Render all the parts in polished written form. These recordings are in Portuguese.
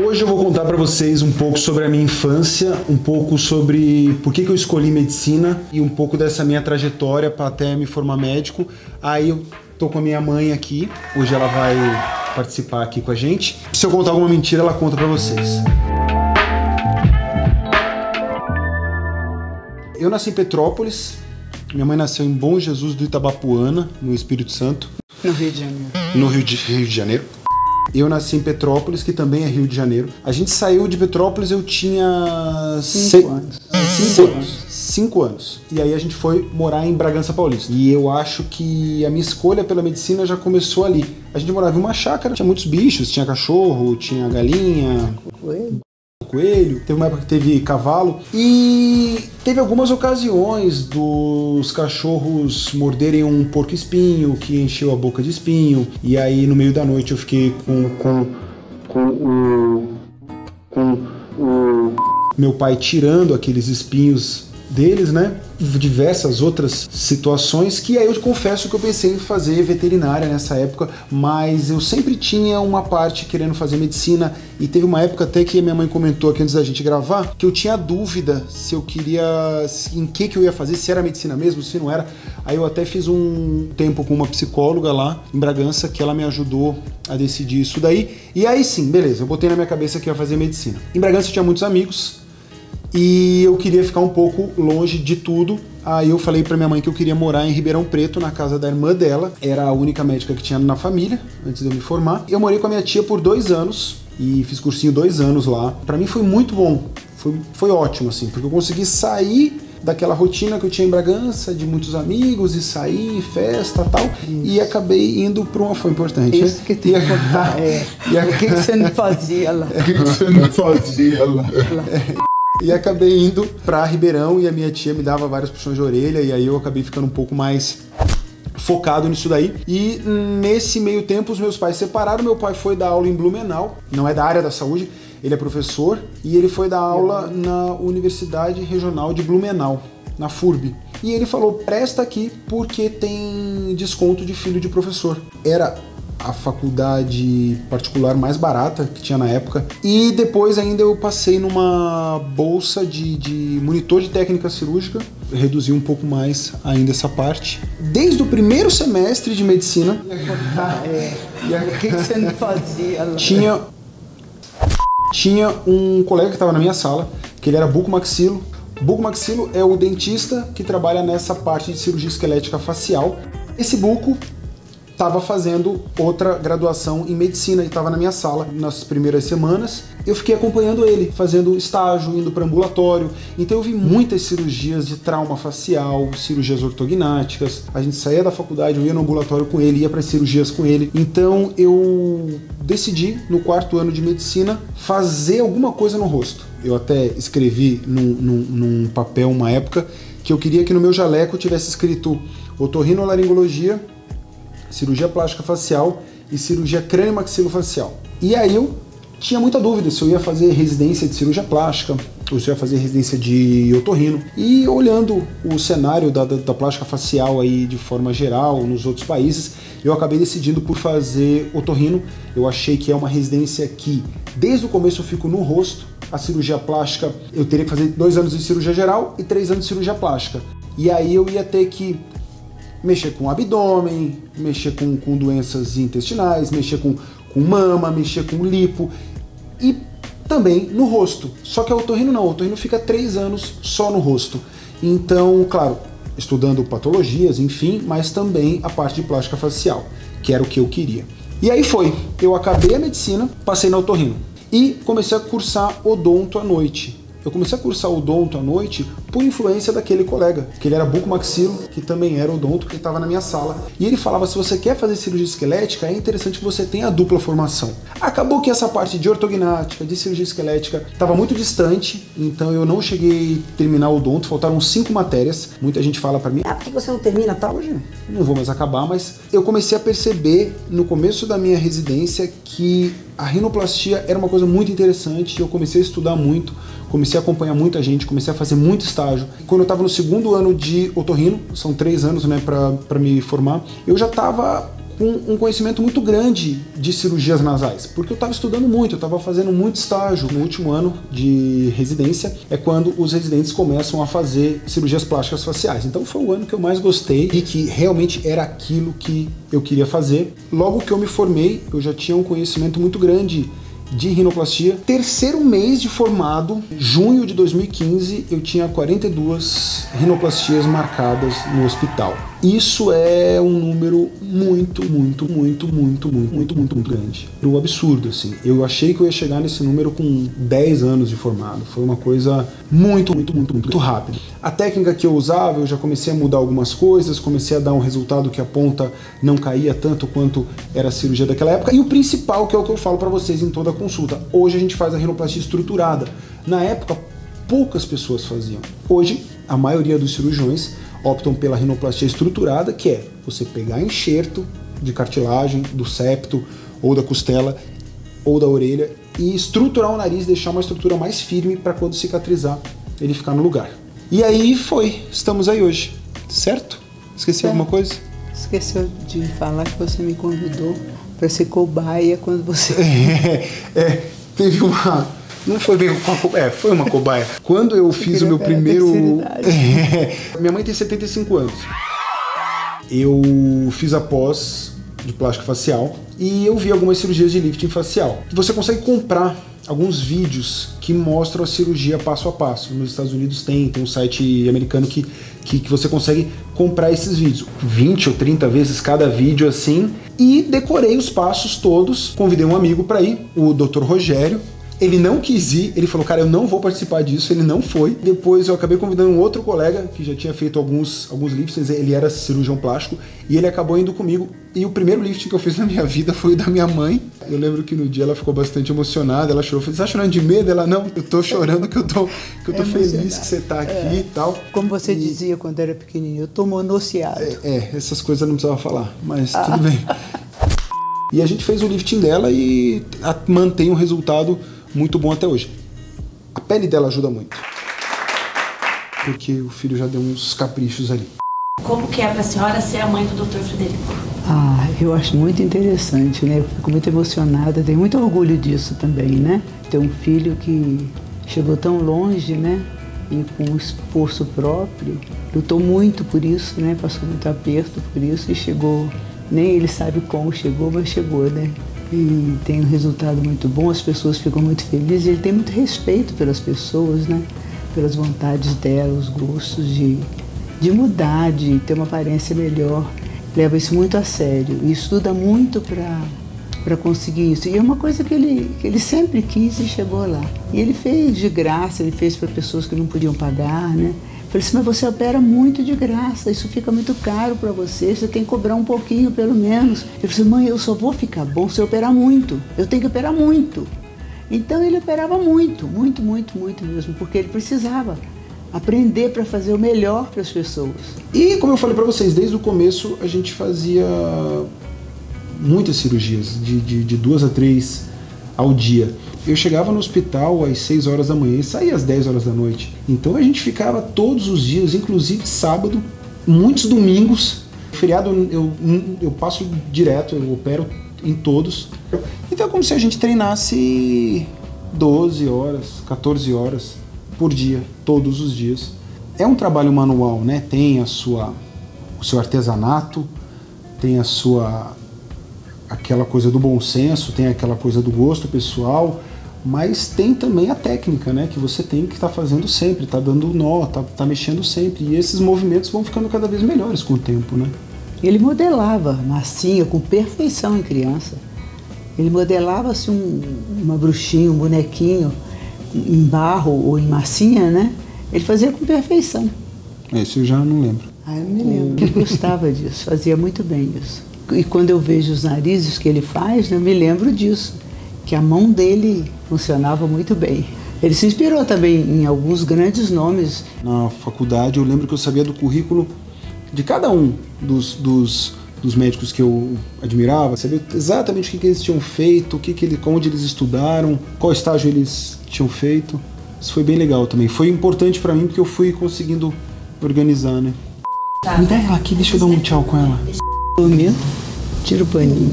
Hoje eu vou contar para vocês um pouco sobre a minha infância, um pouco sobre por que eu escolhi medicina e um pouco dessa minha trajetória para até me formar médico. Aí eu tô com a minha mãe aqui, hoje ela vai participar aqui com a gente. Se eu contar alguma mentira, ela conta para vocês. Eu nasci em Petrópolis, minha mãe nasceu em Bom Jesus do Itabapuana, no Espírito Santo. No Rio de Janeiro. No Rio de Janeiro. Eu nasci em Petrópolis, que também é Rio de Janeiro. A gente saiu de Petrópolis, eu tinha 5 anos. 5 anos. E aí a gente foi morar em Bragança Paulista. E eu acho que a minha escolha pela medicina já começou ali. A gente morava em uma chácara, tinha muitos bichos, tinha cachorro, tinha galinha, coelho, teve uma época que teve cavalo e teve algumas ocasiões dos cachorros morderem um porco-espinho que encheu a boca de espinho, e aí no meio da noite eu fiquei com o meu pai tirando aqueles espinhos deles, né? Diversas outras situações que aí eu confesso que eu pensei em fazer veterinária nessa época, mas eu sempre tinha uma parte querendo fazer medicina, e teve uma época até que a minha mãe comentou aqui antes da gente gravar que eu tinha dúvida se eu queria, em que eu ia fazer, se era medicina mesmo, se não era. Aí eu até fiz um tempo com uma psicóloga lá em Bragança que ela me ajudou a decidir isso daí, e aí sim, beleza, eu botei na minha cabeça que ia fazer medicina. Em Bragança eu tinha muitos amigos e eu queria ficar um pouco longe de tudo. Aí eu falei pra minha mãe que eu queria morar em Ribeirão Preto, na casa da irmã dela. Era a única médica que tinha na família, antes de eu me formar. Eu morei com a minha tia por 2 anos e fiz cursinho 2 anos lá. Pra mim foi muito bom, foi ótimo, assim, porque eu consegui sair daquela rotina que eu tinha em Bragança, de muitos amigos, e sair, festa e tal, e acabei indo para uma... Foi importante, isso, né? Que te ia contar, o que você não fazia lá? O que você não fazia lá? E acabei indo pra Ribeirão e a minha tia me dava vários puxões de orelha, e aí eu acabei ficando um pouco mais focado nisso daí. E nesse meio tempo os meus pais separaram, meu pai foi dar aula em Blumenau, não é da área da saúde, ele é professor, e ele foi dar aula na Universidade Regional de Blumenau, na FURB. E ele falou, presta aqui porque tem desconto de filho de professor. Era a faculdade particular mais barata que tinha na época, e depois ainda eu passei numa bolsa de monitor de técnica cirúrgica, reduzi um pouco mais ainda essa parte. Desde o primeiro semestre de medicina, O que você não fazia lá? Tinha um colega que estava na minha sala, que ele era bucomaxilo. Bucomaxilo é o dentista que trabalha nessa parte de cirurgia esquelética facial. Esse buco estava fazendo outra graduação em medicina e estava na minha sala nas primeiras semanas. Eu fiquei acompanhando ele, fazendo estágio, indo para ambulatório. Então eu vi muitas cirurgias de trauma facial, cirurgias ortognáticas. A gente saía da faculdade, eu ia no ambulatório com ele, ia para cirurgias com ele. Então eu decidi, no 4º ano de medicina, fazer alguma coisa no rosto. Eu até escrevi num papel uma época que eu queria que no meu jaleco tivesse escrito otorrinolaringologia, cirurgia plástica facial e cirurgia crânio-maxilofacial. E aí eu tinha muita dúvida se eu ia fazer residência de cirurgia plástica ou se eu ia fazer residência de otorrino. E olhando o cenário da plástica facial aí de forma geral nos outros países, eu acabei decidindo por fazer otorrino. Eu achei que é uma residência que desde o começo eu fico no rosto. A cirurgia plástica eu teria que fazer 2 anos de cirurgia geral e 3 anos de cirurgia plástica. E aí eu ia ter que mexer com o abdômen, mexer com doenças intestinais, mexer com mama, mexer com lipo e também no rosto. Só que a otorrino não, a otorrino fica 3 anos só no rosto. Então, claro, estudando patologias, enfim, mas também a parte de plástica facial, que era o que eu queria. E aí foi, eu acabei a medicina, passei na otorrino e comecei a cursar odonto à noite. Eu comecei a cursar odonto à noite por influência daquele colega, que ele era bucomaxilo, que também era odonto, que estava na minha sala. E ele falava, se você quer fazer cirurgia esquelética, é interessante que você tenha a dupla formação. Acabou que essa parte de ortognática, de cirurgia esquelética, estava muito distante, então eu não cheguei a terminar o odonto, faltaram 5 matérias. Muita gente fala para mim, por que você não termina tal hoje? Não vou mais acabar, mas eu comecei a perceber no começo da minha residência que a rinoplastia era uma coisa muito interessante, eu comecei a estudar muito, comecei a acompanhar muita gente, comecei a fazer muito estágio. Quando eu estava no 2º ano de otorrino, são 3 anos, né, para me formar, eu já estava com um conhecimento muito grande de cirurgias nasais, porque eu estava estudando muito, eu estava fazendo muito estágio. No último ano de residência é quando os residentes começam a fazer cirurgias plásticas faciais. Então foi o ano que eu mais gostei e que realmente era aquilo que eu queria fazer. Logo que eu me formei, eu já tinha um conhecimento muito grande de rinoplastia. Terceiro mês de formado, junho de 2015, eu tinha 42 rinoplastias marcadas no hospital. Isso é um número muito grande. Um absurdo, assim. Eu achei que eu ia chegar nesse número com 10 anos de formado. Foi uma coisa muito rápida. A técnica que eu usava, eu já comecei a mudar algumas coisas, comecei a dar um resultado que a ponta não caía tanto quanto era a cirurgia daquela época. E o principal, que é o que eu falo para vocês em toda a consulta, hoje a gente faz a rinoplastia estruturada. Na época, poucas pessoas faziam. Hoje, a maioria dos cirurgiões optam pela rinoplastia estruturada, que é você pegar enxerto de cartilagem do septo ou da costela ou da orelha e estruturar o nariz, deixar uma estrutura mais firme para quando cicatrizar ele ficar no lugar. E aí estamos aí hoje, certo? Esqueci alguma coisa? Esqueceu de falar que você me convidou para ser cobaia quando você... Teve uma... Não foi bem uma cobaia, foi uma cobaia. Quando eu fiz o meu primeiro... Minha mãe tem 75 anos. Eu fiz a pós de plástica facial e eu vi algumas cirurgias de lifting facial. Você consegue comprar alguns vídeos que mostram a cirurgia passo a passo. Nos Estados Unidos tem um site americano que você consegue comprar esses vídeos. 20 ou 30 vezes cada vídeo assim. E decorei os passos todos. Convidei um amigo para ir, o Dr. Rogério. Ele não quis ir, ele falou, cara, eu não vou participar disso, ele não foi. Depois eu acabei convidando um outro colega que já tinha feito alguns liftings, ele era cirurgião plástico, e ele acabou indo comigo. E o primeiro lifting que eu fiz na minha vida foi o da minha mãe. Eu lembro que no dia ela ficou bastante emocionada, ela chorou. Eu falei, você tá chorando de medo? Ela, não, eu tô chorando que eu tô feliz que você tá aqui e tal. Como você dizia quando era pequenininho, eu tô monoceado. Essas coisas eu não precisava falar, mas tudo bem. E a gente fez o lifting dela e mantém um resultado muito bom até hoje. A pele dela ajuda muito, porque o filho já deu uns caprichos ali. Como que é para a senhora ser a mãe do Dr. Frederico? Eu acho muito interessante, né? Eu fico muito emocionada, tenho muito orgulho disso também, né? Ter um filho que chegou tão longe, né? E com esforço próprio, lutou muito por isso, né? Passou muito aperto por isso e chegou, nem ele sabe como chegou, mas chegou, né? E tem um resultado muito bom, as pessoas ficam muito felizes, ele tem muito respeito pelas pessoas, né? Pelas vontades dela, os gostos de mudar, de ter uma aparência melhor. Leva isso muito a sério e estuda muito para conseguir isso. E é uma coisa que ele sempre quis e chegou lá. E ele fez de graça, ele fez para pessoas que não podiam pagar, né? Falei assim, mas você opera muito de graça, isso fica muito caro para você tem que cobrar um pouquinho pelo menos. Eu falei, mãe, eu só vou ficar bom se eu operar muito, eu tenho que operar muito. Então ele operava muito mesmo, porque ele precisava aprender para fazer o melhor para as pessoas. E como eu falei para vocês, desde o começo a gente fazia muitas cirurgias, de 2 a 3 ao dia. Eu chegava no hospital às 6 horas da manhã e saía às 10 horas da noite. Então a gente ficava todos os dias, inclusive sábado, muitos domingos. Feriado eu passo direto, eu opero em todos. Então é como se a gente treinasse 12 horas, 14 horas por dia, todos os dias. É um trabalho manual, né? Tem o seu artesanato, tem aquela coisa do bom senso, tem aquela coisa do gosto pessoal, mas tem também a técnica, né, que você tem que estar fazendo sempre, tá dando nó, tá mexendo sempre, e esses movimentos vão ficando cada vez melhores com o tempo, né? Ele modelava massinha com perfeição em criança. Ele modelava assim uma bruxinha, um bonequinho em barro ou em massinha, né? Ele fazia com perfeição. Esse eu já não lembro. Eu me lembro, ele gostava disso, fazia muito bem isso. E quando eu vejo os narizes que ele faz, eu me lembro disso, que a mão dele funcionava muito bem. Ele se inspirou também em alguns grandes nomes. Na faculdade eu lembro que eu sabia do currículo de cada um dos médicos que eu admirava, sabia exatamente o que eles tinham feito, onde eles estudaram, qual estágio eles tinham feito. Isso foi bem legal também. Foi importante pra mim porque eu fui conseguindo organizar, né? Me dá ela aqui, deixa eu dar um tchau com ela. Dormindo? Tira o paninho.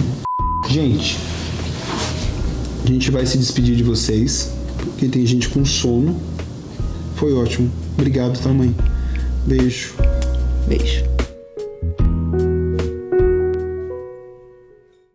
Gente, a gente vai se despedir de vocês, porque tem gente com sono. Foi ótimo. Obrigado, tá, mãe? Beijo. Beijo.